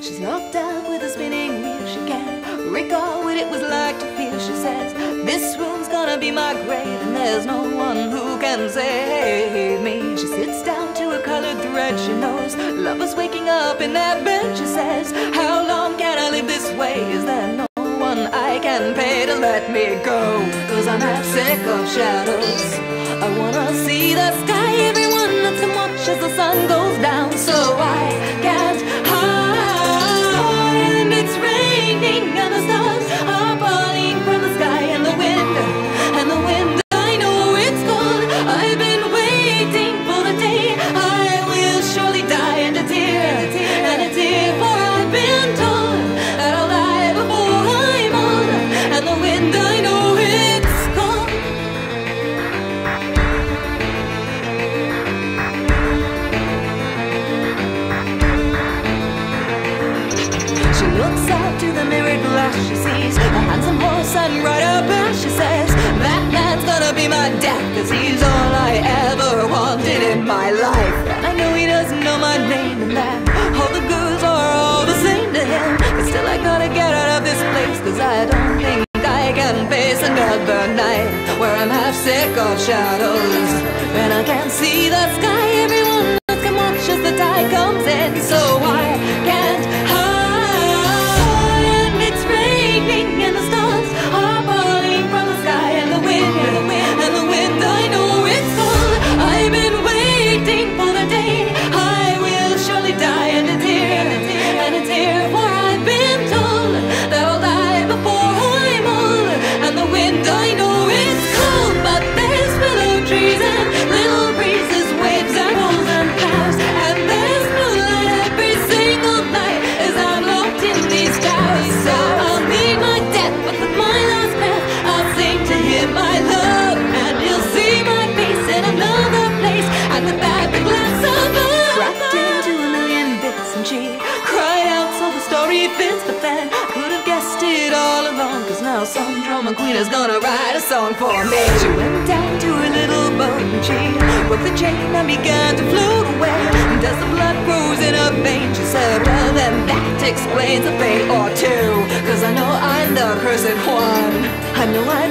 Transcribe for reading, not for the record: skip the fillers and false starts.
She's locked up with a spinning wheel. She can't recall what it was like to feel. She says, this room's gonna be my grave, and there's no one who can save me. She sits down to a colored thread. She knows lovers waking up in that bed. She says, how long can I live this way? Is there no one I can pay to let me go? 'Cause I'm half sick of shadows. I wanna see the sky. Everyone looks and watches the sun goes down, so I can't hide. And it's raining and the stars are falling from the sky, and the wind, I know it's cold. I've been waiting for the day I will surely die. And a tear, for I've been told that I'll die before I'm old. And the wind, I know it's cold. She looks out to the mirrored glass. She sees a handsome horse and rider back. She says, that man's gonna be my dad, 'cause he's all I ever wanted in my life. And I know he doesn't know my name, and that all the girls are all the same to him. But still I gotta get out of this place, 'cause I don't think I can face another night where I'm half sick of shadows and I can't see the sky. Everyone looks and watches the tide comes in, so I can't hide. And it's raining and the stars are falling from the sky, and the wind, I know it's cold. I've been waiting for the day I will surely die. And a tear, for I've been told that I'll die before I'm old. And the wind, I know it's cold, but there's willow trees and little breezes, waves and pools and clouds, and there's moonlight every single night as I'm locked in these towers. So I'll meet my death, but with my last breath I'll sing to him my love, and he'll see my face in another place at the back of the glass of love. Cracked into a million bits, and she cried out so the story fits. But then I could have guessed it all along, 'cause now some drama queen is gonna write a song for me. She went down to her little boat and she broke the chain and began to float away. And as the blood froze in her veins, she said, well then that explains a fate or two, 'cause I know I'm the cursed one. I know I